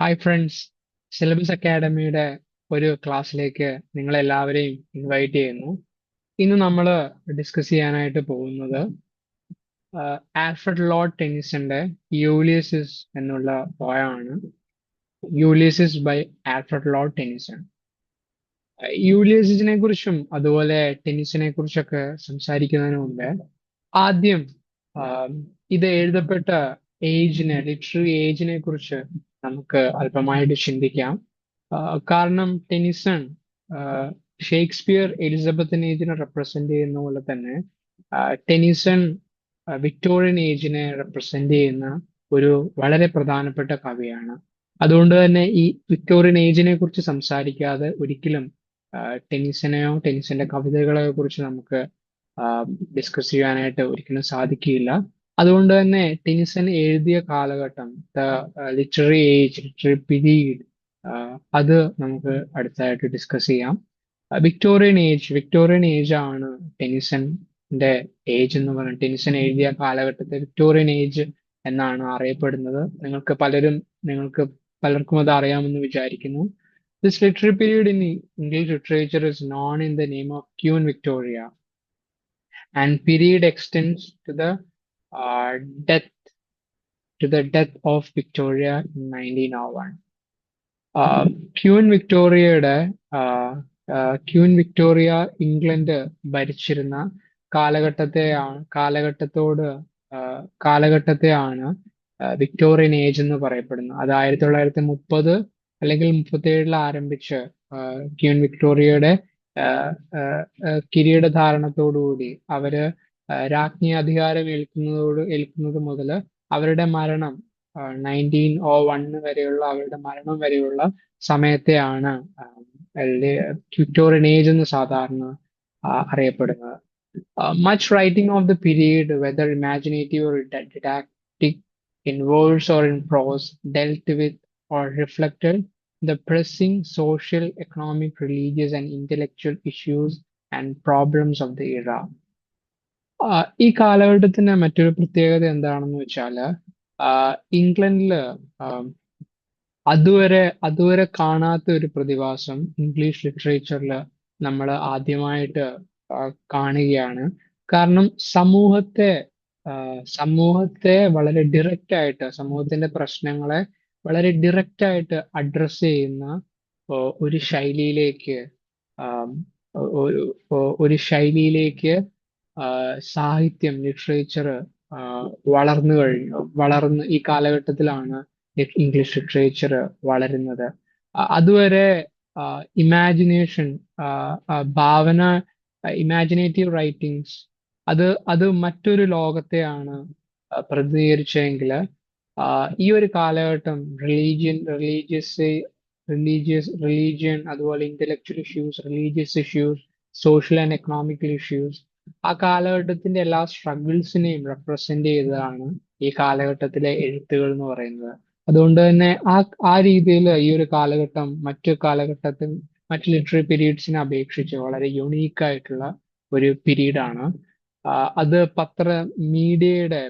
Hi friends, syllabus അക്കാഡമിയുടെ ഒരു ക്ലാസ്സിലേക്ക് നിങ്ങളെല്ലാവരെയും ഇൻവൈറ്റ് ചെയ്യുന്നു. ഇന്ന് നമ്മൾ ഡിസ്കസ് ചെയ്യാനായിട്ട് പോകുന്നത് ആൽഫ്രഡ് ലോർഡ് ടെന്നിസന്റെ യൂലിയസിസ് എന്നുള്ള പോയമാണ്. യൂലിയസിസ് ബൈ ആൽഫ്രഡ് ലോർഡ് ടെന്നിസൺ. യൂലിയസിനെ കുറിച്ചും അതുപോലെ ടെന്നിസിനെ കുറിച്ചൊക്കെ സംസാരിക്കുന്നതിന് മുമ്പ് ആദ്യം ആം, ഇത് എഴുതപ്പെട്ട ലിറ്റററി ഏജിനെ കുറിച്ച് നമുക്ക് അല്പമായിട്ട് ചിന്തിക്കാം. കാരണം ടെനിസൺ ആ, ഷേക്സ്പിയർ എലിസബത്തൻ ഏജിനെ റെപ്രസെന്റ് ചെയ്യുന്ന പോലെ തന്നെ ടെനിസൺ വിക്ടോറിയൻ ഏജിനെ റെപ്രസെന്റ് ചെയ്യുന്ന ഒരു വളരെ പ്രധാനപ്പെട്ട കവിയാണ്. അതുകൊണ്ട് തന്നെ ഈ വിക്ടോറിയൻ ഏജിനെ കുറിച്ച് സംസാരിക്കാതെ ഒരിക്കലും ടെനിസന്റെ കവിതകളെ കുറിച്ച് നമുക്ക് ഡിസ്കസ് ചെയ്യാനായിട്ട് ഒരിക്കലും സാധിക്കുകയില്ല. അതുകൊണ്ട് തന്നെ ടെനിസൺ എഴുതിയ കാലഘട്ടം, ലിറ്റററി പീരീഡ്, അത് നമുക്ക് അടുത്തായിട്ട് ഡിസ്കസ് ചെയ്യാം. വിക്ടോറിയൻ ഏജ് ആണ് ടെനിസന്റെ ഏജ് എന്ന് പറയുന്നത്. ടെനിസൺ എഴുതിയ കാലഘട്ടത്തെ വിക്ടോറിയൻ ഏജ് എന്നാണ് അറിയപ്പെടുന്നത്. നിങ്ങൾക്ക് പലർക്കും അത് അറിയാമെന്ന് വിചാരിക്കുന്നു. This literary period in English literature is known in the name of Queen Victoria, and period extends uh, death death of Victoria in 1901. Queen വിക്ടോറിയയുടെ ക്യൂൻ വിക്ടോറിയ ഇംഗ്ലണ്ട് ഭരിച്ചിരുന്ന കാലഘട്ടത്തോട് കാലഘട്ടത്തെയാണ് വിക്ടോറിയൻ ഏജ് എന്ന് പറയപ്പെടുന്നത്. അത് 1930 അല്ലെങ്കിൽ 1937 ആരംഭിച്ച് ക്യൂൻ വിക്ടോറിയയുടെ കിരീടധാരണത്തോടുകൂടി അവര് രാജ്ഞി അധികാരം ഏൽക്കുന്നത് മുതൽ അവരുടെ മരണം 1901 വരെയുള്ള അവരുടെ മരണം വരെയുള്ള സമയത്തെയാണ് വിക്ടോറിയൻ ഏജ് എന്ന് സാധാരണ അറിയപ്പെടുന്നത്. Much writing of the period, whether imaginative or didactic, in verse or in prose, dealt with or reflected the pressing social, economic, religious, and intellectual issues and problems of the era. ഈ കാലഘട്ടത്തിന്റെ മറ്റൊരു പ്രത്യേകത എന്താണെന്ന് വെച്ചാല് ഇംഗ്ലണ്ടില് അതുവരെ കാണാത്ത ഒരു പ്രതിഭാസം ഇംഗ്ലീഷ് ലിറ്ററേച്ചറിൽ നമ്മൾ ആദ്യമായിട്ട് കാണുകയാണ്. കാരണം സമൂഹത്തെ വളരെ ഡിറക്റ്റ് ആയിട്ട്, സമൂഹത്തിന്റെ പ്രശ്നങ്ങളെ വളരെ ഡിറക്റ്റ് ആയിട്ട് അഡ്രസ് ചെയ്യുന്ന ഒരു ശൈലിയിലേക്ക് ആം, ഒരു ഒരു ശൈലിയിലേക്ക് സാഹിത്യം, ലിറ്ററേച്ചർ വളർന്ന് ഈ കാലഘട്ടത്തിലാണ് ഇംഗ്ലീഷ് ലിറ്ററേച്ചർ വളരുന്നത്. അതുവരെ ഇമാജിനേഷൻ, ഭാവന, ഇമാജിനേറ്റീവ് റൈറ്റിംഗ്സ്, അത് മറ്റൊരു ലോകത്തെയാണ് പ്രതിനിധീകരിച്ചതെങ്കിൽ ഈ ഒരു കാലഘട്ടം റിലീജിയൻ, അതുപോലെ intellectual issues, religious issues, social and economical issues, ആ കാലഘട്ടത്തിന്റെ എല്ലാ സ്ട്രഗിൾസിനെയും റെപ്രസെന്റ് ചെയ്തതാണ് ഈ കാലഘട്ടത്തിലെ എഴുത്തുകൾ എന്ന് പറയുന്നത്. അതുകൊണ്ട് തന്നെ ആ രീതിയിൽ ഈ ഒരു കാലഘട്ടം മറ്റു ലിറ്റററി പീരീഡ്സിനെ അപേക്ഷിച്ച് വളരെ യുണീക്ക് ആയിട്ടുള്ള ഒരു പീരീഡാണ്. അത്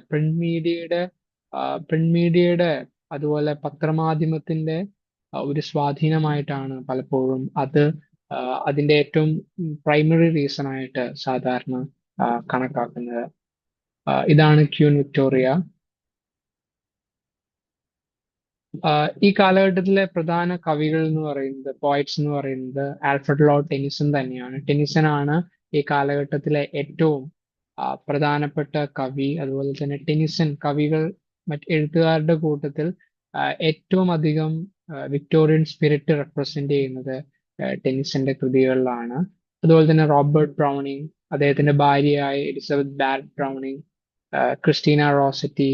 പ്രിന്റ് മീഡിയയുടെ അതുപോലെ പത്രമാധ്യമത്തിന്റെ ഒരു സ്വാധീനമായിട്ടാണ് പലപ്പോഴും അതിന്റെ ഏറ്റവും പ്രൈമറി റീസൺ ആയിട്ട് സാധാരണ കണക്കാക്കുന്നത്. ഇതാണ് ക്യൂൻ വിക്ടോറിയ. ഈ കാലഘട്ടത്തിലെ പ്രധാന കവികൾ എന്ന് പറയുന്നത്, പോയിറ്റ്സ് എന്ന് പറയുന്നത് ആൽഫ്രഡ് ലോർഡ് ടെനിസൺ തന്നെയാണ്. ടെനിസൺ ആണ് ഈ കാലഘട്ടത്തിലെ ഏറ്റവും പ്രധാനപ്പെട്ട കവി. അതുപോലെ തന്നെ എഴുത്തുകാരുടെ കൂട്ടത്തിൽ ഏറ്റവും അധികം വിക്ടോറിയൻ സ്പിരിറ്റ് റെപ്രസെന്റ് ചെയ്യുന്നത് ടെനിസന്റെ കൃതികളിലാണ്. അതുപോലെ തന്നെ റോബർട്ട് ബ്രൗണിങ്, അദ്ദേഹത്തിന്റെ ഭാര്യയായ Elizabeth Barrett Browning, Christina Rossetti,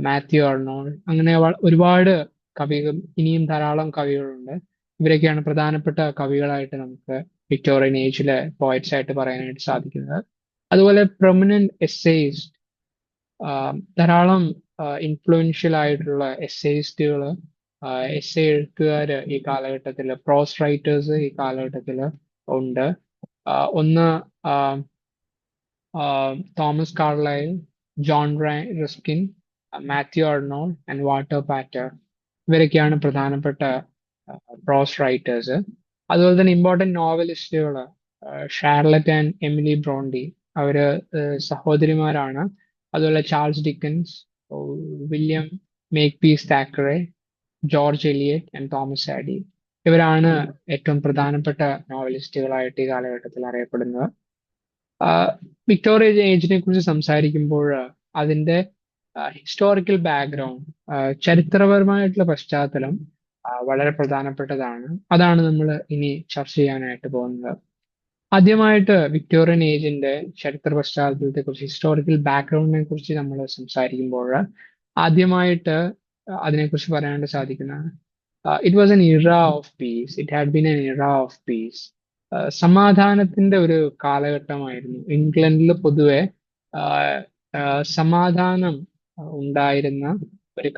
Matthew Arnold, അങ്ങനെ ഒരുപാട് കവികൾ, ഇനിയും ധാരാളം കവികളുണ്ട്. ഇവരൊക്കെയാണ് പ്രധാനപ്പെട്ട കവികളായിട്ട് നമുക്ക് വിക്ടോറിയൻ ഏജിലെ പോയറ്റ്സ് ആയിട്ട് പറയാനായിട്ട് സാധിക്കുന്നത്. അതുപോലെ പ്രൊമിനന്റ് എസ്സേയിസ്റ്റ്, ധാരാളം ഇൻഫ്ലുവൻഷ്യൽ ആയിട്ടുള്ള എസ്സേയിസ്റ്റുകൾ, എഴുത്തുകാര് ഈ കാലഘട്ടത്തിൽ, പ്രോസ് റൈറ്റേഴ്സ് ഈ കാലഘട്ടത്തിൽ ഉണ്ട്. ഒന്ന് Thomas Carlyle, John Ruskin, Matthew Arnold and Walter Pater. ഇവരൊക്കെയാണ് പ്രധാനപ്പെട്ട പ്രോസ് റൈറ്റേഴ്സ്. അതുപോലെ തന്നെ ഇമ്പോർട്ടൻറ്റ് നോവലിസ്റ്റുകൾ ഷാർലറ്റ് ആൻഡ് എമിലി ബ്രോണ്ടി, അവര് സഹോദരിമാരാണ്. അതുപോലെ Charles Dickens, William Makepeace Thackeray, George Eliot and Thomas Hardy, ഇവരാണ് ഏറ്റവും പ്രധാനപ്പെട്ട നോവലിസ്റ്റുകളായിട്ട് ഈ കാലഘട്ടത്തിൽ അറിയപ്പെടുന്നത്. വിക്ടോറിയ ഏജിനെ കുറിച്ച് സംസാരിക്കുമ്പോൾ അതിന്റെ ഹിസ്റ്റോറിക്കൽ ബാക്ക്ഗ്രൗണ്ട്, ചരിത്രപരമായിട്ടുള്ള പശ്ചാത്തലം വളരെ പ്രധാനപ്പെട്ടതാണ്. അതാണ് നമ്മൾ ഇനി ചർച്ച ചെയ്യാനായിട്ട് പോകുന്നത്. ആദ്യമായിട്ട് വിക്ടോറിയൻ ഏജിന്റെ ചരിത്ര പശ്ചാത്തലത്തെ കുറിച്ച്, ഹിസ്റ്റോറിക്കൽ ബാക്ക്ഗ്രൗണ്ടിനെ കുറിച്ച് നമ്മൾ സംസാരിക്കുമ്പോൾ ആദ്യമായിട്ട് അതിനെക്കുറിച്ച് പറയാനായിട്ട് സാധിക്കുന്ന, it was an era of peace, it had been an era of peace. സമാധാനത്തിന്റെ ഒരു കാലഘട്ടമായിരുന്നു. ഇംഗ്ലണ്ടിൽ പൊതുവെ ആഹ്, സമാധാനം ഉണ്ടായിരുന്ന ഒരു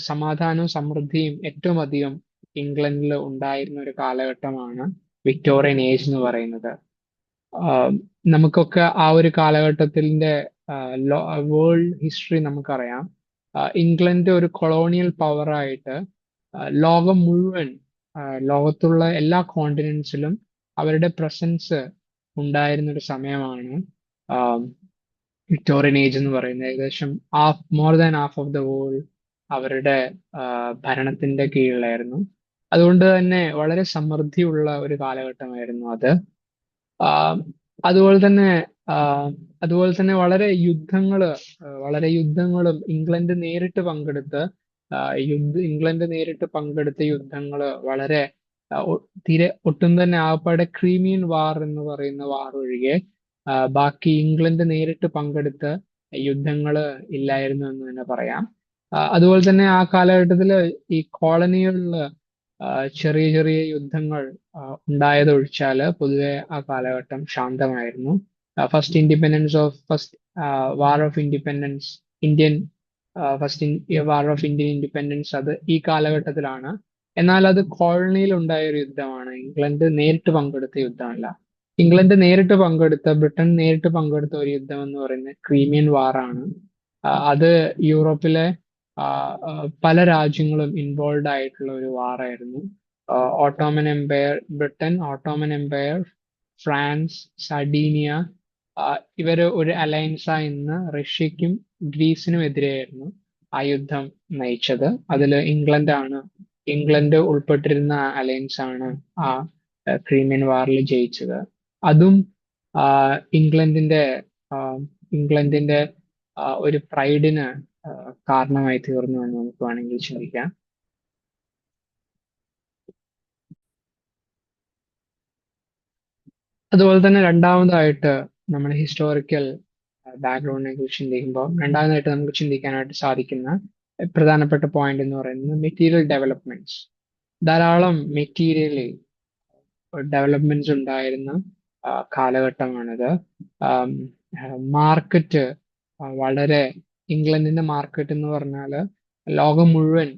സമാധാനവും സമൃദ്ധിയും ഏറ്റവും അധികം ഇംഗ്ലണ്ടിൽ ഉണ്ടായിരുന്ന ഒരു കാലഘട്ടമാണ് വിക്ടോറിയൻ ഏജ് എന്ന് പറയുന്നത്. ആഹ് നമുക്കൊക്കെ ആ ഒരു കാലഘട്ടത്തിന്റെ വേൾഡ് ഹിസ്റ്ററി നമുക്കറിയാം. ഇംഗ്ലണ്ട് ഒരു കൊളോണിയൽ പവറായിട്ട് ലോകം മുഴുവൻ, ലോകത്തുള്ള എല്ലാ കോണ്ടിനെന്റ്സിലും അവരുടെ പ്രസൻസ് ഉണ്ടായിരുന്ന ഒരു സമയമാണ് വിക്ടോറിയൻ ഏജ് എന്ന് പറയുന്നത്. ഏകദേശം more than half of the world അവരുടെ ഭരണത്തിന്റെ കീഴിലായിരുന്നു. അതുകൊണ്ട് തന്നെ വളരെ സമൃദ്ധിയുള്ള ഒരു കാലഘട്ടമായിരുന്നു അത്. ആഹ് അതുപോലെ തന്നെ ആഹ് അതുപോലെ തന്നെ വളരെ യുദ്ധങ്ങളും ഇംഗ്ലണ്ട് നേരിട്ട് പങ്കെടുത്ത്, ഇംഗ്ലണ്ട് നേരിട്ട് പങ്കെടുത്ത യുദ്ധങ്ങള് വളരെ തീരെ ഒട്ടും തന്നെ ആകപ്പാടെ ക്രീമിയൻ വാർ എന്ന് പറയുന്ന വാർ ഒഴികെ ബാക്കി ഇംഗ്ലണ്ട് നേരിട്ട് പങ്കെടുത്ത യുദ്ധങ്ങള് ഇല്ലായിരുന്നു എന്ന് തന്നെ പറയാം. അതുപോലെ തന്നെ ആ കാലഘട്ടത്തില് ഈ കോളനികളില് ചെറിയ ചെറിയ യുദ്ധങ്ങൾ ഉണ്ടായതൊഴിച്ചാല് പൊതുവെ ആ കാലഘട്ടം ശാന്തമായിരുന്നു. First war of independence, Indian war of Indian independence, അത് ഈ കാലഘട്ടത്തിലാണ്. എന്നാൽ അത് കോളനിയിൽ ഉണ്ടായ ഒരു യുദ്ധമാണ്, ഇംഗ്ലണ്ട് നേരിട്ട് പങ്കെടുത്ത യുദ്ധമല്ല. ബ്രിട്ടൻ നേരിട്ട് പങ്കെടുത്ത ഒരു യുദ്ധം എന്ന് പറയുന്നത് ക്രീമിയൻ വാറാണ്. അത് യൂറോപ്പിലെ ആ, ആ, പല രാജ്യങ്ങളും ഇൻവോൾവ് ആയിട്ടുള്ള ഒരു വാറായിരുന്നു. Ottoman empire, Britain, Ottoman empire, France, Sardinia, ഇവര് ഒരു അലയൻസായി നിന്ന് റഷ്യക്കും ഗ്രീസിനും എതിരെയായിരുന്നു ആ യുദ്ധം നയിച്ചത്. അതിൽ ഇംഗ്ലണ്ട് ഉൾപ്പെട്ടിരുന്ന അലയൻസ് ആണ് ആ ക്രീമിയൻ വാറിൽ ജയിച്ചത്. അതും ആ, ഇംഗ്ലണ്ടിന്റെ ആ, ഇംഗ്ലണ്ടിന്റെ ഒരു പ്രൈഡിന് കാരണമായി തീർന്നു എന്ന് നമുക്ക് വേണമെങ്കിൽ ചിന്തിക്കാം. അതുപോലെ തന്നെ രണ്ടാമതായിട്ട് നമ്മൾ ഹിസ്റ്റോറിക്കൽ ബാക്ക്ഗ്രൗണ്ടിനെ കുറിച്ച് ചിന്തിക്കുമ്പോൾ രണ്ടാമതായിട്ട് നമുക്ക് ചിന്തിക്കാനായിട്ട് സാധിക്കുന്ന പ്രധാനപ്പെട്ട പോയിന്റ് എന്ന് പറയുന്നത് മെറ്റീരിയൽ ഡെവലപ്മെന്റ്സ്. ധാരാളം മെറ്റീരിയൽ ഡെവലപ്മെന്റ്സ് ഉണ്ടായിരുന്ന കാലഘട്ടമാണിത്. മാർക്കറ്റ് വളരെ, ഇംഗ്ലണ്ടിന്റെ മാർക്കറ്റ് എന്ന് പറഞ്ഞാല് ലോകം മുഴുവൻ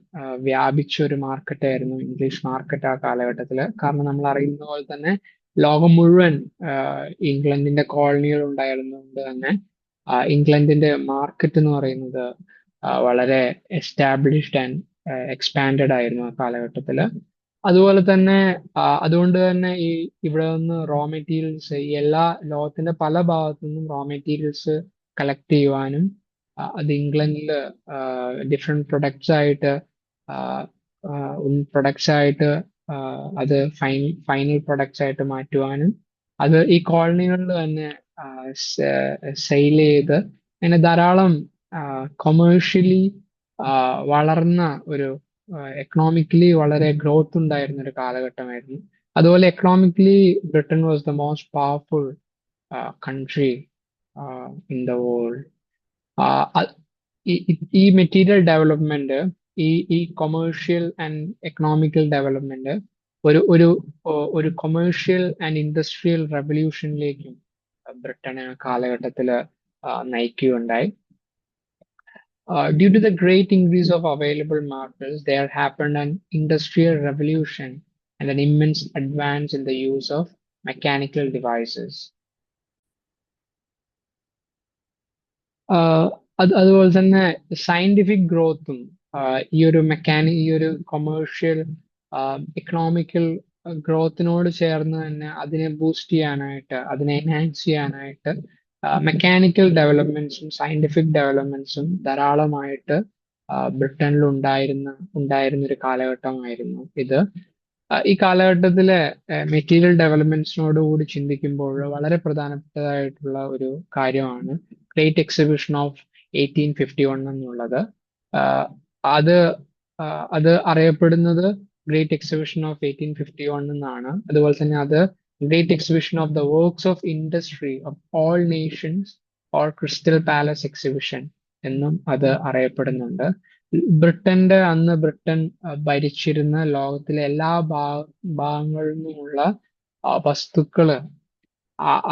വ്യാപിച്ച ഒരു മാർക്കറ്റായിരുന്നു ഇംഗ്ലീഷ് മാർക്കറ്റ് ആ കാലഘട്ടത്തില്. കാരണം നമ്മൾ അറിയുന്ന പോലെ തന്നെ ലോകം മുഴുവൻ ഇംഗ്ലണ്ടിന്റെ കോളനികൾ ഉണ്ടായിരുന്നതുകൊണ്ട് തന്നെ ഇംഗ്ലണ്ടിന്റെ മാർക്കറ്റ് എന്ന് പറയുന്നത് വളരെ എസ്റ്റാബ്ലിഷ്ഡ് ആൻഡ് എക്സ്പാൻഡഡ് ആയിരുന്നു ആ കാലഘട്ടത്തില്. അതുപോലെ തന്നെ അതുകൊണ്ട് തന്നെ ഇവിടെ നിന്ന് റോ മെറ്റീരിയൽസ്, എല്ലാ ലോകത്തിന്റെ പല ഭാഗത്തു നിന്നും റോ മെറ്റീരിയൽസ് കളക്ട് ചെയ്യുവാനും അത് ഇംഗ്ലണ്ടില് ഡിഫറെന്റ് പ്രൊഡക്ട്സ് ആയിട്ട് അത് ഫൈനൽ പ്രൊഡക്ട്സ് ആയിട്ട് മാറ്റുവാനും അത് ഈ കോളനികളിൽ തന്നെ സെയിൽ ചെയ്ത് അങ്ങനെ ധാരാളം കൊമേഴ്ഷ്യലി വളർന്ന ഒരു, എക്കണോമിക്കലി വളരെ ഗ്രോത്ത് ഉണ്ടായിരുന്ന ഒരു കാലഘട്ടമായിരുന്നു. അതുപോലെ economically Britain was the most powerful country in the world. ഈ മെറ്റീരിയൽ ഡെവലപ്മെന്റ്, ഈ കൊമേഴ്ഷ്യൽ ആൻഡ് എക്കണോമിക്കൽ ഡെവലപ്മെന്റ് ഒരു ഒരു ഒരു കൊമേഴ്ഷ്യൽ ആൻഡ് ഇൻഡസ്ട്രിയൽ റെവല്യൂഷനിലേക്കും ബ്രിട്ടനെ ആ കാലഘട്ടത്തിൽ നയിക്കുകയുണ്ടായി. Due to the great increase of available markets, there happened an industrial revolution and an immense advance in the use of mechanical devices. അതുപോലെ തന്നെ scientific ഗ്രോത്തും ഈ ഒരു commercial economical ഗ്രോത്തിനോട് ചേർന്ന് തന്നെ അതിനെ ബൂസ്റ്റ് ചെയ്യാനായിട്ട്, അതിനെ എൻഹാൻസ് ചെയ്യാനായിട്ട് മെക്കാനിക്കൽ ഡെവലപ്മെന്റ്സും സയന്റിഫിക് ഡെവലപ്മെന്റ്സും ധാരാളമായിട്ട് ബ്രിട്ടനിൽ ഉണ്ടായിരുന്ന ഒരു കാലഘട്ടമായിരുന്നു ഇത്. ഈ കാലഘട്ടത്തിലെ മെറ്റീരിയൽ ഡെവലപ്മെന്റ്സിനോട് കൂടി ചിന്തിക്കുമ്പോൾ വളരെ പ്രധാനപ്പെട്ടതായിട്ടുള്ള ഒരു കാര്യമാണ് ഗ്രേറ്റ് എക്സിബിഷൻ ഓഫ് 1851 എന്നുള്ളത്. ആഹ് അത് അത് അറിയപ്പെടുന്നത് ഗ്രേറ്റ് എക്സിബിഷൻ ഓഫ് 1851 എന്നാണ്. അതുപോലെ തന്നെ അത് great exhibition of the works of industry of all Nations or crystal palace exhibition എന്നും അത് അറിയപ്പെടുന്നുണ്ട്. ബ്രിട്ടൻ ഭരിച്ചിരുന്ന ലോകത്തിലെ എല്ലാ ഭാഗങ്ങളിൽ നിന്നുമുള്ള വസ്തുക്കള്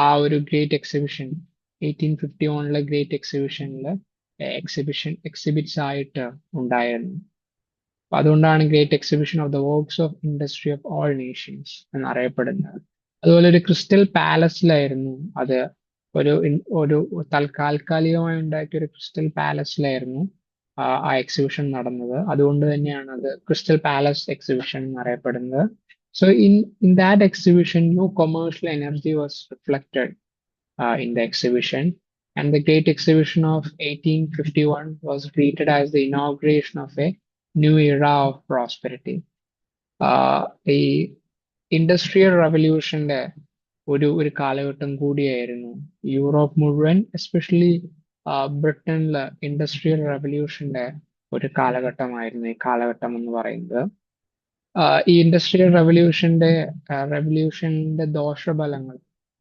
ആ ഒരു ഗ്രേറ്റ് എക്സിബിഷൻ 1851 ഗ്രേറ്റ് എക്സിബിഷനിൽ എക്സിബിറ്റ്സ് ആയിട്ട് ഉണ്ടായിരുന്നു. അപ്പൊ അതുകൊണ്ടാണ് great exhibition of the works of industry of all Nations എന്നറിയപ്പെടുന്നത്. അതുപോലെ ഒരു ക്രിസ്റ്റൽ പാലസിലായിരുന്നു അത്. ഒരു താൽക്കാലികമായി ഉണ്ടാക്കിയ ഒരു ക്രിസ്റ്റൽ പാലസിലായിരുന്നു ആ എക്സിബിഷൻ നടന്നത്. അതുകൊണ്ട് തന്നെയാണ് അത് ക്രിസ്റ്റൽ പാലസ് എക്സിബിഷൻ എന്നറിയപ്പെടുന്നത്. So in that exhibition new commercial energy was reflected in the exhibition, and the Great Exhibition of 1851 was treated as the inauguration of a new era of prosperity. ഈ industrial റവല്യൂഷന്റെ ഒരു കാലഘട്ടം കൂടിയായിരുന്നു. Europe മുഴുവൻ, especially ബ്രിട്ടനില് industrial റവല്യൂഷന്റെ ഒരു കാലഘട്ടമായിരുന്നു ഈ കാലഘട്ടം എന്ന് പറയുന്നത്. ഈ ഇൻഡസ്ട്രിയൽ റവല്യൂഷന്റെ ദോഷഫലങ്ങൾ,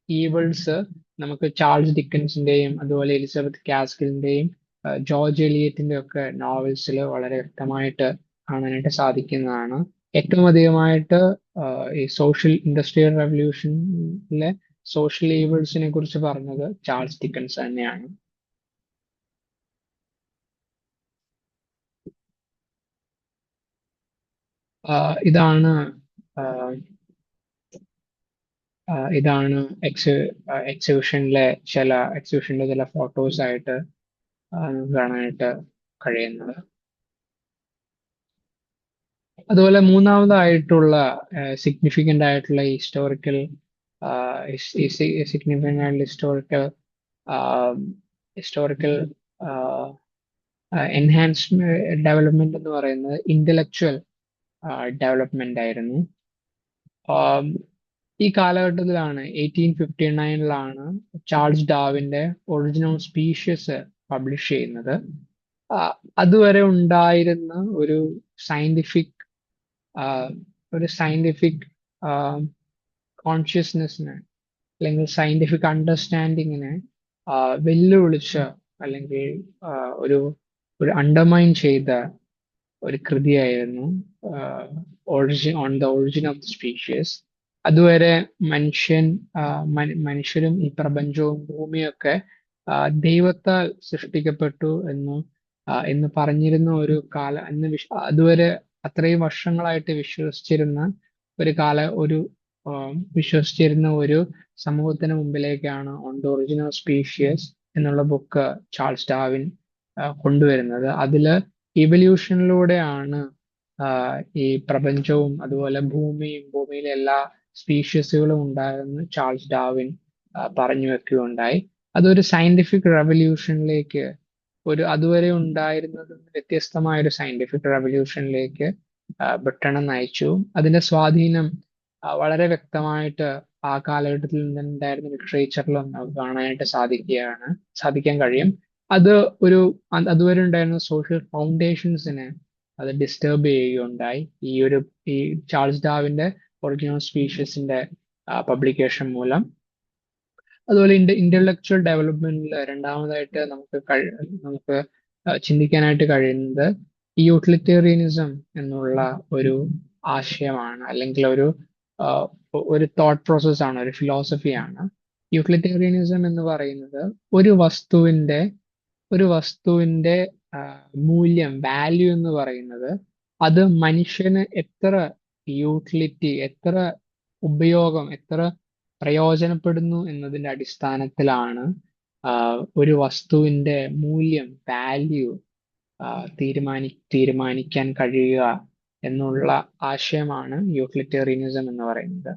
ഈവിൾസ്, നമുക്ക് ചാൾസ് ഡിക്കൻസിന്റെയും അതുപോലെ എലിസബത്ത് കാസ്കിലിന്റെയും ജോർജ് എലിയറ്റിന്റെ ഒക്കെ നോവൽസിൽ വളരെ വ്യക്തമായിട്ട് കാണാനായിട്ട് സാധിക്കുന്നതാണ്. ഏറ്റവും അധികമായിട്ട് ഈ ഇൻഡസ്ട്രിയൽ റവല്യൂഷനിലെ സോഷ്യൽ ഈവിൾസിനെ കുറിച്ച് പറഞ്ഞത് ചാൾസ് ഡിക്കൻസ് തന്നെയാണ്. ഇതാണ് ഇതാണ് എക്സിബിഷന്റെ ചില ഫോട്ടോസ് ആയിട്ട് കാണാനായിട്ട് കഴിയുന്നത്. അതുപോലെ മൂന്നാമതായിട്ടുള്ള സിഗ്നിഫിക്കന്റ് ആയിട്ടുള്ള സിഗ്നിഫിക്കന്റ് ആയിട്ടുള്ള ഹിസ്റ്റോറിക്കൽ എൻഹാൻസ്മെന്റ് ഡെവലപ്മെന്റ് എന്ന് പറയുന്നത് ഇന്റലക്ച്വൽ ഡെവലപ്മെന്റ് ആയിരുന്നു. ഈ കാലഘട്ടത്തിലാണ് 1859 ചാൾസ് ഡാർവിന്റെ ഒറിജിൻ ഓഫ് സ്പീഷ്യസ് പബ്ലിഷ് ചെയ്യുന്നത്. അതുവരെ ഉണ്ടായിരുന്ന ഒരു സയന്റിഫിക് കോൺഷ്യസ്നെസ്സിനെ അല്ലെങ്കിൽ സയന്റിഫിക് അണ്ടർസ്റ്റാൻഡിങ്ങിനെ വെല്ലുവിളിച്ച് അല്ലെങ്കിൽ ഒരു അണ്ടർമൈൻ ചെയ്ത ഒരു കൃതിയായിരുന്നു on the origin of the species. അതുവരെ മനുഷ്യരും ഈ പ്രപഞ്ചവും ഭൂമിയൊക്കെ ദൈവത്താൽ സൃഷ്ടിക്കപ്പെട്ടു എന്ന് പറഞ്ഞിരുന്ന ഒരു അതുവരെ അത്രയും വർഷങ്ങളായിട്ട് വിശ്വസിച്ചിരുന്ന ഒരു സമൂഹത്തിന് മുമ്പിലേക്കാണ് on the origin of species എന്നുള്ള ബുക്ക് ചാൾസ് ഡാർവിൻ കൊണ്ടുവരുന്നത്. അതില് ഇവല്യൂഷനിലൂടെയാണ് ഈ പ്രപഞ്ചവും അതുപോലെ ഭൂമിയിലെ എല്ലാ സ്പീഷ്യസുകളും ഉണ്ടായെന്ന് ചാൾസ് ഡാർവിൻ പറഞ്ഞു വെക്കുകയുണ്ടായി. അതൊരു സയന്റിഫിക് റെവല്യൂഷനിലേക്ക്, അതുവരെ ഉണ്ടായിരുന്നത് വ്യത്യസ്തമായ ഒരു സയന്റിഫിക് റെവല്യൂഷനിലേക്ക് ബ്രിട്ടനെ നയിച്ചു. അതിന്റെ സ്വാധീനം വളരെ വ്യക്തമായിട്ട് ആ കാലഘട്ടത്തിൽ നിന്നുണ്ടായിരുന്ന ലിറ്ററേച്ചറിലും നമുക്ക് കാണാനായിട്ട് സാധിക്കാൻ കഴിയും. അതുവരെ ഉണ്ടായിരുന്ന സോഷ്യൽ ഫൗണ്ടേഷൻസിനെ അത് ഡിസ്റ്റർബ് ചെയ്യുകയുണ്ടായി ഈ ചാൾസ് ഡാർവിന്റെ ഒറിജിൻ ഓഫ് സ്പീഷ്യസിന്റെ പബ്ലിക്കേഷൻ മൂലം. അതുപോലെ ഇന്റലക്ച്വൽ ഡെവലപ്മെന്റിൽ രണ്ടാമതായിട്ട് നമുക്ക് ചിന്തിക്കാനായിട്ട് കഴിയുന്നത് യൂട്ടിലിറ്റേറിയനിസം എന്നുള്ള ഒരു ആശയമാണ്, അല്ലെങ്കിൽ ഒരു തോട്ട് പ്രോസസ്സാണ്, ഒരു ഫിലോസഫിയാണ്. യൂട്ടിലിറ്റേറിയനിസം എന്ന് പറയുന്നത് ഒരു വസ്തുവിന്റെ മൂല്യം, വാല്യൂ എന്ന് പറയുന്നത് അത് മനുഷ്യന് എത്ര യൂട്ടിലിറ്റി, എത്ര ഉപയോഗം, എത്ര പ്രയോജനപ്പെടുന്നു എന്നതിന്റെ അടിസ്ഥാനത്തിലാണ് ഒരു വസ്തുവിന്റെ മൂല്യം, വാല്യൂ തീരുമാനിക്കാൻ കഴിയുക എന്നുള്ള ആശയമാണ് യൂട്ടിലിറ്റേറിയനിസം എന്ന് പറയുന്നത്.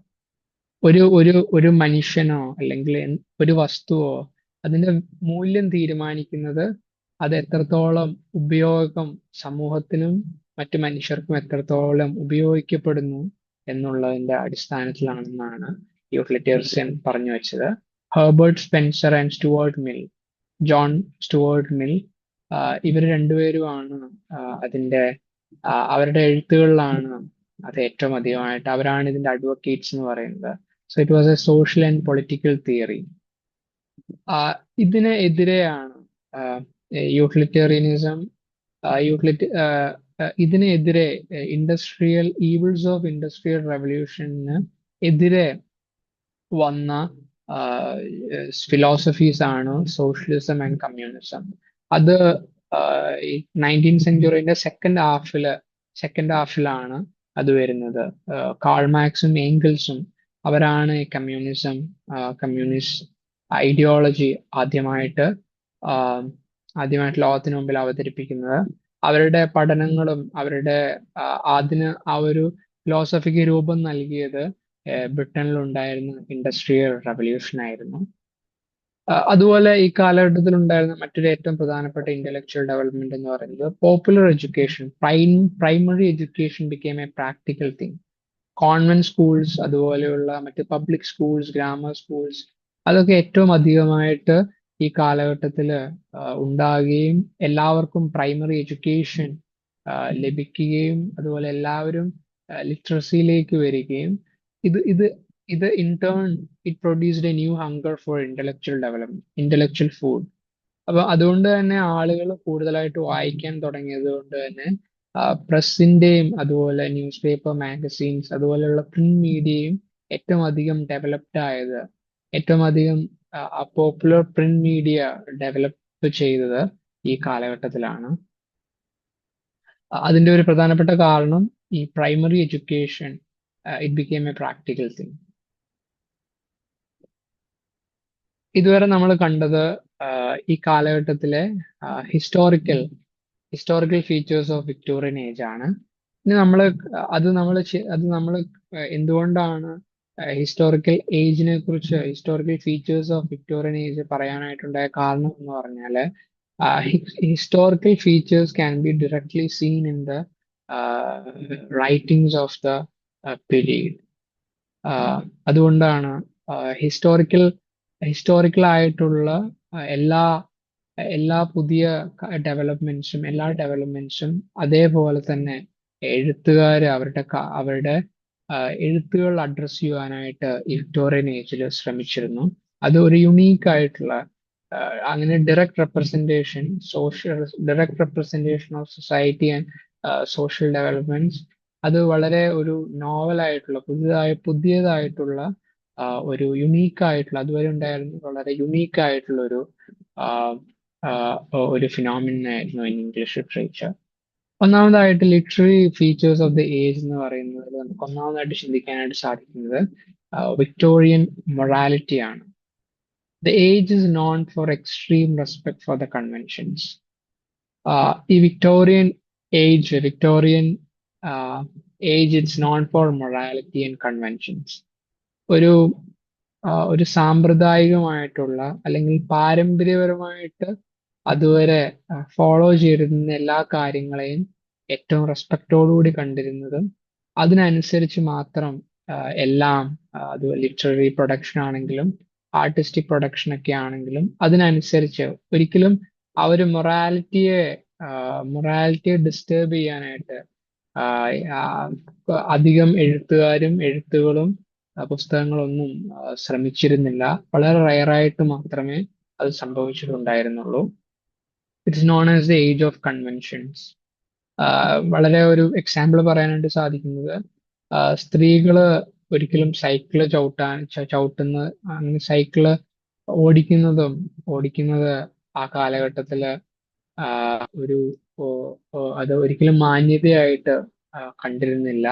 ഒരു മനുഷ്യനോ അല്ലെങ്കിൽ ഒരു വസ്തുവോ അതിന്റെ മൂല്യം തീരുമാനിക്കുന്നത് അത് എത്രത്തോളം ഉപയോഗം സമൂഹത്തിനും മറ്റു മനുഷ്യർക്കും എത്രത്തോളം ഉപയോഗിക്കപ്പെടുന്നു എന്നുള്ളതിന്റെ അടിസ്ഥാനത്തിലാണെന്നാണ് യൂട്ടിലിറ്റേറിയൻ പറഞ്ഞു വെച്ചത്. Herbert Spencer and Stuart Mill, John Stuart Mill, ഇവർ രണ്ടുപേരുമാണ് അതിന്റെ അവരുടെ എഴുത്തുകളിലാണ് അത് ഏറ്റവും അധികമായിട്ട് അവരാണ് ഇതിന്റെ അഡ്വക്കേറ്റ്സ് എന്ന് പറയുന്നത്. So it was a social and political theory. ഇതിനെതിരെയാണ് യൂട്ടിലിറ്റേറിയനിസം ഇതിനെതിരെ ഇൻഡസ്ട്രിയൽ റെവല്യൂഷന് എതിരെ വന്ന ഫിലോസഫീസ് ആണ് സോഷ്യലിസം ആൻഡ് കമ്മ്യൂണിസം. അത് 19th സെഞ്ചുറിന്റെ സെക്കൻഡ് ഹാഫിലാണ് അത് വരുന്നത്. കാൾ മാർക്സും ഏംഗൽസും അവരാണ് കമ്മ്യൂണിസ്റ്റ് ഐഡിയോളജി ആദ്യമായിട്ട് ലോകത്തിന് മുമ്പിൽ അവതരിപ്പിക്കുന്നത്. അവരുടെ പഠനങ്ങളും അതിന് ആ ഒരു ഫിലോസഫിക്ക് രൂപം നൽകിയത് ബ്രിട്ടനിൽ ഉണ്ടായിരുന്ന ഇൻഡസ്ട്രിയൽ റവല്യൂഷൻ ആയിരുന്നു. അതുപോലെ ഈ കാലഘട്ടത്തിൽ ഉണ്ടായിരുന്ന മറ്റൊരു ഏറ്റവും പ്രധാനപ്പെട്ട ഇന്റലക്ച്വൽ ഡെവലപ്മെന്റ് എന്ന് പറയുന്നത് popular education. Primary education became a practical thing. Convent schools, അതുപോലെയുള്ള മറ്റ് പബ്ലിക് സ്കൂൾസ്, ഗ്രാമർ സ്കൂൾസ്, അതൊക്കെ ഏറ്റവും അധികമായിട്ട് ഈ കാലഘട്ടത്തിൽ ഉണ്ടാകുകയും എല്ലാവർക്കും പ്രൈമറി എഡ്യൂക്കേഷൻ ലഭിക്കുകയും അതുപോലെ എല്ലാവരും ലിറ്ററസിയിലേക്ക് വരികയും ഇത് in turn it produced A new hunger four intellectual food. അപ്പൊ അതുകൊണ്ട് തന്നെ ആളുകൾ കൂടുതലായിട്ട് വായിക്കാൻ തുടങ്ങിയത് കൊണ്ട് തന്നെ പ്രസിന്റെയും അതുപോലെ ന്യൂസ് പേപ്പർ, മാഗസീൻസ്, അതുപോലെയുള്ള പ്രിന്റ് മീഡിയയും ഏറ്റവും അധികം ഏറ്റവും അധികം പോപ്പുലർ പ്രിന്റ് മീഡിയ ഡെവലപ്പ് ചെയ്തത് ഈ കാലഘട്ടത്തിലാണ്. അതിന്റെ ഒരു പ്രധാനപ്പെട്ട കാരണം ഈ primary education it became a practical thing. ഇതുവരെ നമ്മൾ കണ്ടത് ഈ കാലഘട്ടത്തിലെ historical features of Victorian age ആണ്. ഇനി നമ്മൾ എന്തുകൊണ്ടാണ് historical features of Victorian age പറയാനായിട്ടുണ്ടായ കാരണം എന്ന് പറഞ്ഞാല് historical features can be directly seen in the writings of the period. അതുകൊണ്ടാണ് ഹിസ്റ്റോറിക്കൽ ആയിട്ടുള്ള എല്ലാ പുതിയ ഡെവലപ്മെന്റ്സും അതേപോലെ തന്നെ എഴുത്തുകാർ അവരുടെ എഴുത്തുകൾ അഡ്രസ് ചെയ്യാനായിട്ട് വിക്ടോറിയൻ ഏജിൽ ശ്രമിച്ചിരുന്നു. അത് ഒരു യുണീക്ക് ആയിട്ടുള്ള അങ്ങനെ direct representation of society and social developments. അത് വളരെ ഒരു നോവലായിട്ടുള്ള പുതിയതായിട്ടുള്ള ഒരു യുണീക്കായിട്ടുള്ള അതുവരെ ഉണ്ടായിരുന്ന വളരെ യുണീക്കായിട്ടുള്ള ഒരു ഫിനോമിനൻ ആയിരുന്നു ഇൻ ഇംഗ്ലീഷ് ലിറ്ററേച്ചർ. ഒന്നാമതായിട്ട് literary features of the age എന്ന് പറയുന്നത് നമുക്ക് ഒന്നാമതായിട്ട് ചിന്തിക്കാനായിട്ട് സാധിക്കുന്നത് വിക്ടോറിയൻ മൊറാലിറ്റി ആണ്. The age is known for extreme respect for the conventions. ഈ Victorian age it's known for morality and conventions. ഒരു സാമ്പ്രദായികമായിട്ടുള്ള അല്ലെങ്കിൽ പാരമ്പര്യപരമായിട്ട് അതുവരെ ഫോളോ ചെയ്തിരുന്ന എല്ലാ കാര്യങ്ങളെയും ഏറ്റവും റെസ്പെക്റ്റോടുകൂടി കണ്ടിരുന്നതും അതിനനുസരിച്ച് മാത്രം എല്ലാം അത് ലിറ്റററി പ്രൊഡക്ഷൻ ആണെങ്കിലും ആർട്ടിസ്റ്റിക് പ്രൊഡക്ഷൻ ഒക്കെ ആണെങ്കിലും അതിനനുസരിച്ച് ഒരിക്കലും ആ ഒരു മൊറാലിറ്റിയെ ഡിസ്റ്റർബ് ചെയ്യാനായിട്ട് അധികം എഴുത്തുകളും പുസ്തകങ്ങളൊന്നും ശ്രമിച്ചിരുന്നില്ല. വളരെ റയറായിട്ട് മാത്രമേ അത് സംഭവിച്ചിട്ടുണ്ടായിരുന്നുള്ളൂ. It's known as the age of conventions. വളരെ ഒരു എക്സാമ്പിൾ പറയാനായിട്ട് സാധിക്കുന്നത് സ്ത്രീകള് ഒരിക്കലും സൈക്കിള് അങ്ങനെ സൈക്കിള് ഓടിക്കുന്നത് ആ കാലഘട്ടത്തില് അത് ഒരിക്കലും മാന്യതയായിട്ട് കണ്ടിരുന്നില്ല.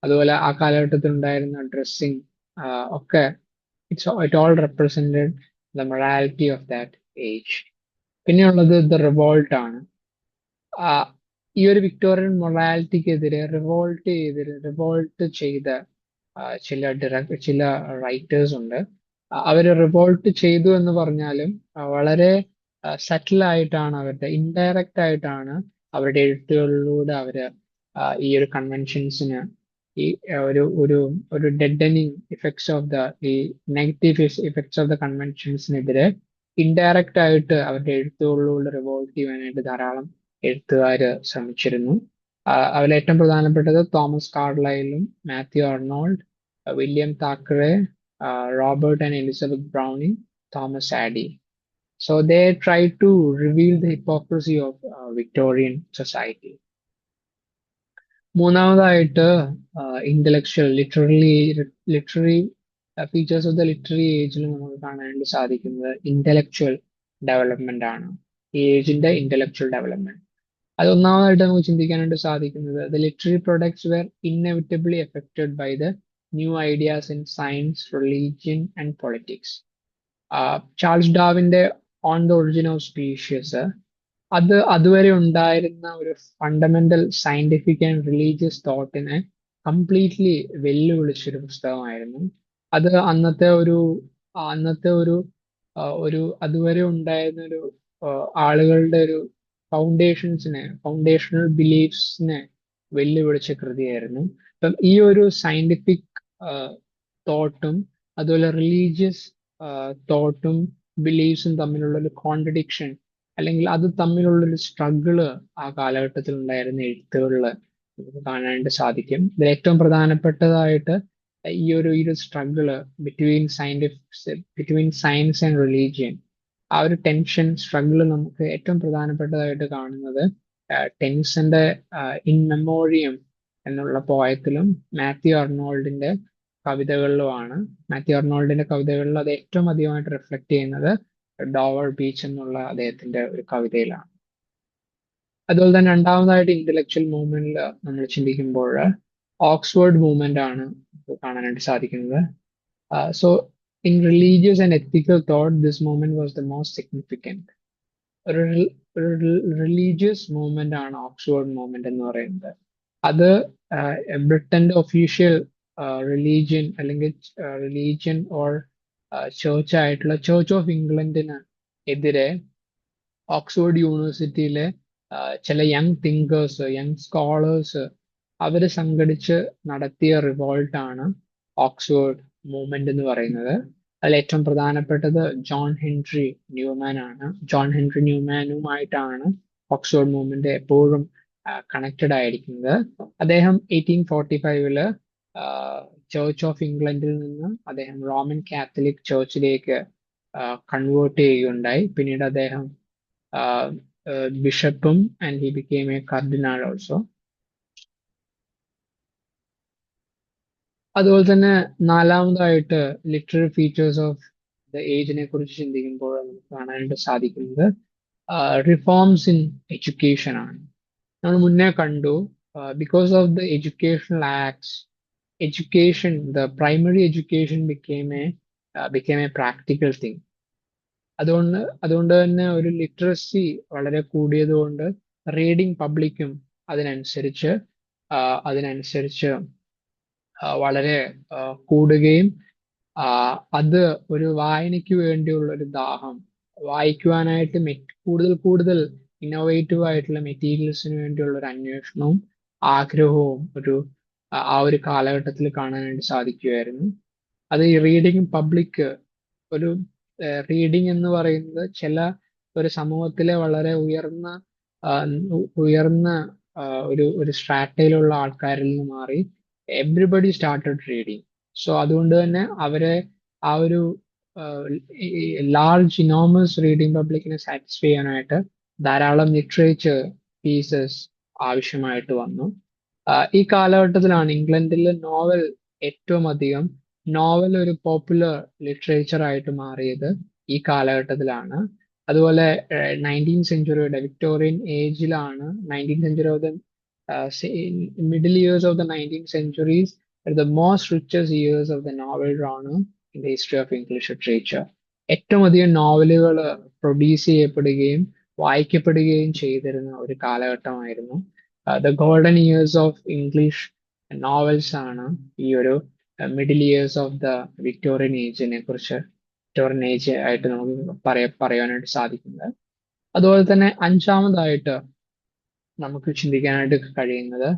അതുപോലെ ആ കാലഘട്ടത്തിൽ ഉണ്ടായിരുന്ന ഡ്രസ്സിങ് ഒക്കെ it all represented the morality of that age. പിന്നെയുള്ളത് ദ റിവോൾട്ട് ആണ്. ആ, ഈ ഒരു വിക്ടോറിയൻ മൊറാലിറ്റിക്കെതിരെ റിവോൾട്ട് ചെയ്ത ചില റൈറ്റേഴ്സ് ഉണ്ട്. അവര് റിവോൾട്ട് ചെയ്തു എന്ന് പറഞ്ഞാലും വളരെ സറ്റിൽ ആയിട്ടാണ്, അവരുടെ ഇൻഡയറക്റ്റ് ആയിട്ടാണ് അവരുടെ എഴുത്തുകളിലൂടെ അവര് ഈ ഒരു കൺവെൻഷൻസിന് ഈ ഒരു ഡെഡനിങ് ഇഫക്ട്സ് ഓഫ് ഈ നെഗറ്റീവ് ഇഫക്ട്സ് ഓഫ് ദ കൺവെൻഷൻസിനെതിരെ ഇൻഡയറക്റ്റ് ആയിട്ട് അവരുടെ എഴുത്തുകളിലൂടെ റിവോൾട്ട് ചെയ്യാനായിട്ട് ധാരാളം എഴുത്തുകാര് ശ്രമിച്ചിരുന്നു. അതിൽ ഏറ്റവും പ്രധാനപ്പെട്ടത് തോമസ് കാർലൈലും Matthew Arnold, William Thackeray, Robert and Elizabeth Browning, Thomas Hardy. So they tried to reveal the hypocrisy of Victorian society. മൂന്നാമതായിട്ട് intellectual literary features of the literary ഏജിൽ നമുക്ക് കാണാനായിട്ട് സാധിക്കുന്നത് ഇന്റലക്ച്വൽ ഡെവലപ്മെന്റ് ആണ്. ഈ ഏജിന്റെ ഇന്റലക്ച്വൽ ഡെവലപ്മെന്റ് അത് ഒന്നാമതായിട്ട് നമുക്ക് ചിന്തിക്കാനായിട്ട് സാധിക്കുന്നത് the literary products were inevitably affected by the new ideas in science, religion and politics. Charles ഡാർവിന്റെ on the origin of species അത് അതുവരെ ഉണ്ടായിരുന്ന ഒരു ഫണ്ടമെന്റൽ സയന്റിഫിക് ആൻഡ് റിലീജിയസ് തോട്ടിനെ കംപ്ലീറ്റ്ലി വെല്ലുവിളിച്ചൊരു പുസ്തകമായിരുന്നു. അത് അന്നത്തെ ഒരു അതുവരെ ഉണ്ടായിരുന്ന ഒരു ആളുകളുടെ ഒരു ഫൗണ്ടേഷണൽ ബിലീഫ്സിനെ വെല്ലുവിളിച്ച കൃതിയായിരുന്നു. അപ്പം ഈ ഒരു സയന്റിഫിക് തോട്ടും അതുപോലെ റിലീജിയസ് തോട്ടും ബിലീഫ്സും തമ്മിലുള്ള ഒരു കോൺട്രഡിക്ഷൻ, അല്ലെങ്കിൽ അത് തമ്മിലുള്ളൊരു സ്ട്രഗിള് ആ കാലഘട്ടത്തിൽ ഉണ്ടായിരുന്ന എഴുത്തുകളിൽ നമുക്ക് കാണാനായിട്ട് സാധിക്കും. ഇതിൽ ഏറ്റവും പ്രധാനപ്പെട്ടതായിട്ട് ഈ ഒരു struggle between science and religion, ആ ഒരു ടെൻഷൻ സ്ട്രഗിള് നമുക്ക് ഏറ്റവും പ്രധാനപ്പെട്ടതായിട്ട് കാണുന്നത് ടെനിസന്റെ ഇൻ മെമ്മോറിയം എന്നുള്ള പോയത്തിലും മാത്യു അർണോൾഡിന്റെ കവിതകളിലുമാണ്. മാത്യു അർണോൾഡിന്റെ കവിതകളിൽ അത് ഏറ്റവും അധികമായിട്ട് റിഫ്ലക്ട് ചെയ്യുന്നത് ഡോവർ ബീച്ച് എന്നുള്ള അദ്ദേഹത്തിന്റെ ഒരു കവിതയിലാണ്. അതുപോലെ തന്നെ രണ്ടാമതായിട്ട് ഇന്റലക്ച്വൽ മൂവ്മെന്റിൽ നമ്മൾ ചിന്തിക്കുമ്പോൾ ഓക്സ്ഫോർഡ് മൂവ്മെന്റ് ആണ് നമുക്ക് കാണാനായിട്ട് സാധിക്കുന്നത്. So in religious and ethical thought this movement was the most significant. ഒരു റിലീജിയസ് മൂവ്മെന്റ് ആണ് ഓക്സ്ഫോർഡ് മൂവ്മെന്റ് എന്ന് പറയുന്നത്. അത് ബ്രിട്ടന്റെ ഒഫീഷ്യൽ റിലീജിയൻ അല്ലെങ്കിൽ റിലീജിയൻ ഓർ ചേർച്ച് ആയിട്ടുള്ള ചേർച്ച് ഓഫ് ഇംഗ്ലണ്ടിന് എതിരെ ഓക്സ്ഫോർഡ് യൂണിവേഴ്സിറ്റിയിലെ ചില യങ് തിങ്കേഴ്സ്, യങ് സ്കോളേഴ്സ് അവര് സംഘടിച്ച് നടത്തിയ റിവോൾട്ടാണ് ഓക്സ്ഫോർഡ് മൂവ്മെന്റ് എന്ന് പറയുന്നത്. അതിൽ ഏറ്റവും പ്രധാനപ്പെട്ടത് ജോൺ ഹെൻറി ന്യൂമാൻ ആണ്. ജോൺ ഹെൻറി ന്യൂമാനുമായിട്ടാണ് ഓക്സ്ഫോർഡ് മൂവ്മെന്റ് എപ്പോഴും കണക്റ്റഡ് ആയിരിക്കുന്നത്. അദ്ദേഹം 1845 ചേർച്ച് ഓഫ് ഇംഗ്ലണ്ടിൽ നിന്ന് അദ്ദേഹം റോമൻ കാത്തലിക് ചേർച്ചിലേക്ക് കൺവേർട്ട് ചെയ്യുകയുണ്ടായി. പിന്നീട് അദ്ദേഹം ബിഷപ്പും and he became a cardinal also. അതുപോലെ തന്നെ നാലാമതായിട്ട് ലിറ്റററി ഫീച്ചേഴ്സ് ഓഫ് ദ ഏജിനെ കുറിച്ച് ചിന്തിക്കുമ്പോൾ നമുക്ക് കാണാനായിട്ട് സാധിക്കുന്നത് റിഫോംസ് ഇൻ എഡ്യൂക്കേഷൻ ആണ്. നമ്മൾ മുന്നേ കണ്ടു, because of the educational acts, the primary education became a practical thing. അതുകൊണ്ട് തന്നെ ഒരു ലിറ്ററസി വളരെ കൂടിയതുകൊണ്ട് റീഡിംഗ് പബ്ലിക്കും അതിനനുസരിച്ച് വളരെ കൂടുകയും അത് ഒരു വായനയ്ക്ക് വേണ്ടിയുള്ള ഒരു ദാഹം, വായിക്കുവാനായിട്ട് കൂടുതൽ ഇന്നോവേറ്റീവ് ആയിട്ടുള്ള മെറ്റീരിയൽസിന് വേണ്ടിയുള്ള ഒരു അന്വേഷണവും ആഗ്രഹവും ആ ഒരു കാലഘട്ടത്തിൽ കാണാനായിട്ട് സാധിക്കുമായിരുന്നു. അത് ഈ റീഡിംഗ് പബ്ലിക്, ഒരു റീഡിംഗ് എന്ന് പറയുന്നത് ഒരു സമൂഹത്തിലെ വളരെ ഉയർന്ന ഒരു സ്ട്രാറ്റയിലുള്ള ആൾക്കാരിൽ നിന്ന് മാറി എവ്രിബഡി സ്റ്റാർട്ടഡ് റീഡിങ്. സോ അതുകൊണ്ട് തന്നെ അവരെ ആ ഒരു ലാർജ് ഇനോമസ് റീഡിംഗ് പബ്ലിക്കിനെ സാറ്റിസ്ഫൈ ചെയ്യാനായിട്ട് ധാരാളം ലിറ്ററേച്ചർ പീസസ് ആവശ്യമായിട്ട് വന്നു. ഈ കാലഘട്ടത്തിലാണ് ഇംഗ്ലണ്ടിൽ നോവൽ ഒരു പോപ്പുലർ ലിറ്ററേച്ചർ ആയിട്ട് മാറിയത് ഈ കാലഘട്ടത്തിലാണ്. അതുപോലെ 19th സെഞ്ചുറിയുടെ വിക്ടോറിയൻ ഏജിലാണ്, middle years of the 19th centuries are the most richest years of the novel genre in the history of English literature. ഏറ്റവും അധികം നോവലുകൾ പ്രൊഡ്യൂസ് ചെയ്യപ്പെടുകയും വായിക്കപ്പെടുകയും ചെയ്തിരുന്ന ഒരു കാലഘട്ടമായിരുന്നു. The golden years of English novels ആണ് ഈ ഒരു middle years of the Victorian ഏജിനെ കുറിച്ച്, വിക്ടോറിയൻ ഏജ് ആയിട്ട് നമുക്ക് പറയാനായിട്ട് സാധിക്കുന്നത്. അതുപോലെ തന്നെ അഞ്ചാമതായിട്ട് നമുക്ക് ചിന്തിക്കാനായിട്ട് കഴിയുന്നത്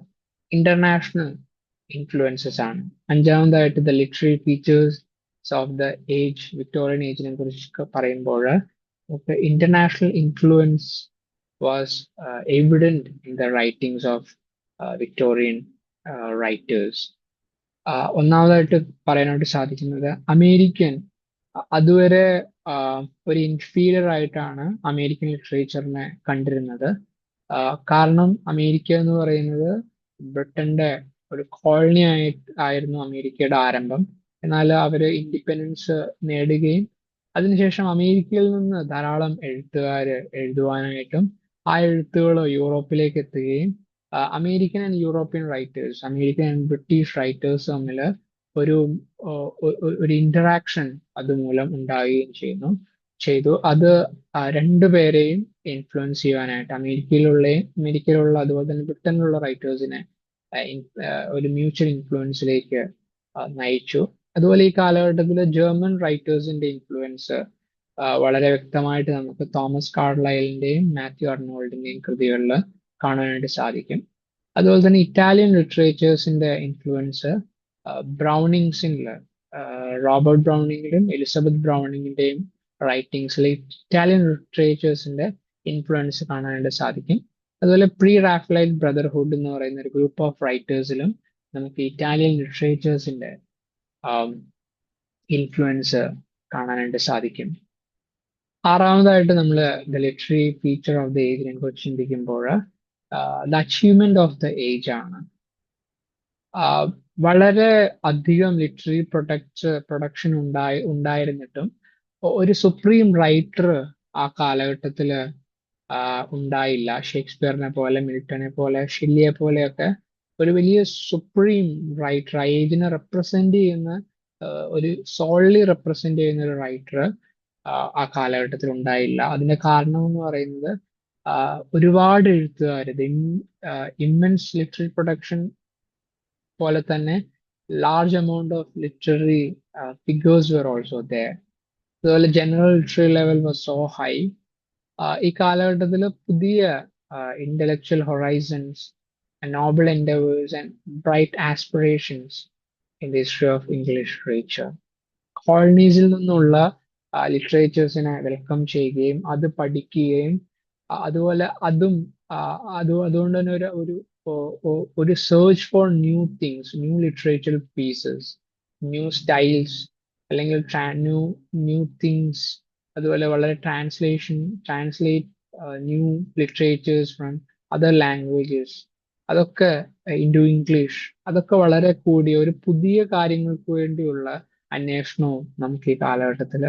ഇന്റർനാഷണൽ ഇൻഫ്ലുവൻസസ് ആണ്. അഞ്ചാമതായിട്ട് the literary features of the age, Victorian ഏജിനെ കുറിച്ച് പറയുമ്പോൾ international influence was evident in the writings of Victorian writers. ഒന്നാമതായിട്ട് പറയാനായിട്ട് സാധിക്കുന്നത് അമേരിക്കൻ, അതുവരെ ഒരു ഇൻഫീരിയർ ആയിട്ടാണ് അമേരിക്കൻ ലിറ്ററേച്ചറിനെ കണ്ടിരുന്നത്. കാരണം അമേരിക്ക എന്ന് പറയുന്നത് ബ്രിട്ടന്റെ ഒരു കോളനി ആയിരുന്നു അമേരിക്കയുടെ ആരംഭം. എന്നാൽ അവര് ഇൻഡിപെൻഡൻസ് നേടുകയും അതിനുശേഷം അമേരിക്കയിൽ നിന്ന് ധാരാളം എഴുത്തുകാര് എഴുതുവാനായിട്ടും ആ എഴുത്തുകൾ യൂറോപ്പിലേക്ക് എത്തുകയും American and European writers, American and British writers തമ്മിൽ ഒരു ഒരു ഇന്ററാക്ഷൻ അതുമൂലം ഉണ്ടാവുകയും ചെയ്തു. അത് രണ്ടുപേരെയും ഇൻഫ്ലുവൻസ് ചെയ്യുവാനായിട്ട് അമേരിക്കയിലുള്ള അതുപോലെ തന്നെ ബ്രിട്ടനിലുള്ള റൈറ്റേഴ്സിനെ ഒരു മ്യൂച്വൽ ഇൻഫ്ലുവൻസിലേക്ക് നയിച്ചു. അതുപോലെ ഈ കാലഘട്ടത്തിൽ ജർമ്മൻ റൈറ്റേഴ്സിന്റെ ഇൻഫ്ലുവൻസ് വളരെ വ്യക്തമായിട്ട് നമുക്ക് തോമസ് കാർലൈലിന്റെയും മാത്യു അർണോൾഡിന്റെയും കൃതികളിൽ കാണാനായിട്ട് സാധിക്കും. അതുപോലെ തന്നെ ഇറ്റാലിയൻ ലിറ്ററേച്ചേഴ്സിന്റെ ഇൻഫ്ലുവൻസ് ബ്രൗണിങ്സിൽ, റോബർട്ട് ബ്രൗണിങ്ങിലും എലിസബത്ത് ബ്രൗണിങ്ങിന്റെയും റൈറ്റിംഗ്സിൽ ഇറ്റാലിയൻ ലിറ്ററേച്ചേഴ്സിന്റെ ഇൻഫ്ലുവൻസ് കാണാനായിട്ട് സാധിക്കും. അതുപോലെ പ്രീ റാഫലൈറ്റ് ബ്രദർഹുഡ് എന്ന് പറയുന്ന ഒരു ഗ്രൂപ്പ് ഓഫ് റൈറ്റേഴ്സിലും നമുക്ക് ഇറ്റാലിയൻ ലിറ്ററേച്ചേഴ്സിന്റെ ഇൻഫ്ലുവൻസ് കാണാനായിട്ട് സാധിക്കും. ആറാമതായിട്ട് നമ്മൾ the literary feature of the ഏജിനെ കുറിച്ച് ചിന്തിക്കുമ്പോൾ the achievement of the age ആണ്. വളരെ അധികം ലിറ്റററി പ്രൊഡക്ഷൻ ഉണ്ടായിരുന്നിട്ടും ഒരു സുപ്രീം റൈറ്റർ ആ കാലഘട്ടത്തിൽ ഉണ്ടായില്ല. ഷേക്സ്പിയറിനെ പോലെ, മിൽട്ടനെ പോലെ, ഷെല്ലിയെ പോലെയൊക്കെ ഒരു വലിയ സുപ്രീം റൈറ്റർ, ഏജിനെ റെപ്രസെന്റ് ചെയ്യുന്ന ഒരു സോൾലി റെപ്രസെന്റ് ചെയ്യുന്ന ഒരു റൈറ്റർ ആ കാലഘട്ടത്തിൽ ഉണ്ടായില്ല. അതിന്റെ കാരണം എന്ന് പറയുന്നത് ഒരുപാട് എഴുത്തുകാർ, ഇമ്മൻസ് ലിറ്റററി പ്രൊഡക്ഷൻ പോലെ തന്നെ large amount of literary figures were also there. അതുപോലെ general literary level was so high. ഈ കാലഘട്ടത്തിൽ പുതിയ intellectual horizons, noble endeavours and bright aspirations in the history of English literature. കോളനീസിൽ നിന്നുള്ള ലിറ്ററേച്ചേഴ്സിനെ വെൽക്കം ചെയ്യുകയും അത് പഠിക്കുകയും അതുപോലെ അതുകൊണ്ട് തന്നെ ഒരു search for new things, new literature pieces, new styles, അല്ലെങ്കിൽ ന്യൂ തിങ്സ്, അതുപോലെ വളരെ translate new literatures from other languages, അതൊക്കെ ഇൻടു ഇംഗ്ലീഷ്, അതൊക്കെ വളരെ കൂടിയ ഒരു പുതിയ കാര്യങ്ങൾക്ക് വേണ്ടിയുള്ള അന്വേഷണവും നമുക്ക് ഈ കാലഘട്ടത്തിൽ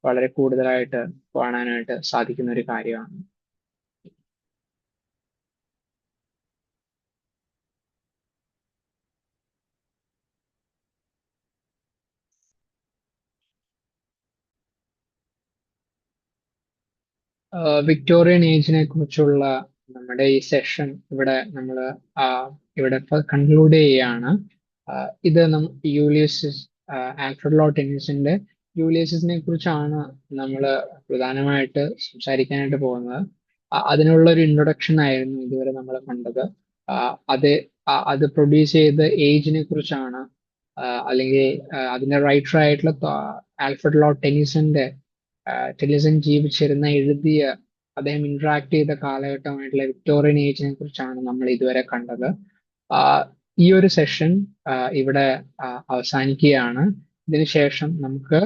വളരെ കൂടുതലായിട്ട് കാണാനായിട്ട് സാധിക്കുന്ന ഒരു കാര്യമാണ്. വിക്ടോറിയൻ ഏജിനെ കുറിച്ചുള്ള നമ്മുടെ ഈ സെഷൻ ഇവിടെ കൺക്ലൂഡ് ചെയ്യുകയാണ്. ഇത് യൂലിയസിസ്, ആൽഫ്രഡ് ലോ ടെന്നീസിന്റെ യൂലിയസിനെ കുറിച്ചാണ് നമ്മൾ പ്രധാനമായിട്ട് സംസാരിക്കാനായിട്ട് പോകുന്നത്. അതിനുള്ള ഒരു ഇൻട്രൊഡക്ഷൻ ആയിരുന്നു ഇതുവരെ നമ്മൾ കണ്ടത്. അത് പ്രൊഡ്യൂസ് ചെയ്ത ഏജിനെ കുറിച്ചാണ്, അല്ലെങ്കിൽ അതിന്റെ റൈറ്റർ ആയിട്ടുള്ള ആൽഫ്രഡ് ലോ ടെന്നിസൺ ജീവിച്ചിരുന്ന, അദ്ദേഹം ഇന്ററാക്ട് ചെയ്ത കാലഘട്ടമായിട്ടുള്ള വിക്ടോറിയൻ ഏജിനെ കുറിച്ചാണ് നമ്മൾ ഇതുവരെ കണ്ടത്. ഈ ഒരു സെഷൻ ഇവിടെ അവസാനിക്കുകയാണ്. ഇതിനുശേഷം നമുക്ക്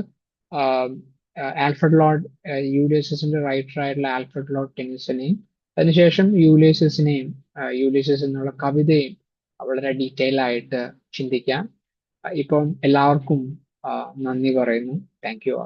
ആൽഫ്രഡ് ലോർഡ് യൂലിയസിന്റെ റൈറ്റർ ആയിട്ടുള്ള ആൽഫ്രഡ് ലോർഡ് ടെന്നിസനെയും അതിനുശേഷം യൂലിയസിസ് എന്നുള്ള കവിതയും വളരെ ഡീറ്റെയിൽ ആയിട്ട് ചിന്തിക്കാം. ഇപ്പം എല്ലാവർക്കും നന്ദി പറയുന്നു. Thank you.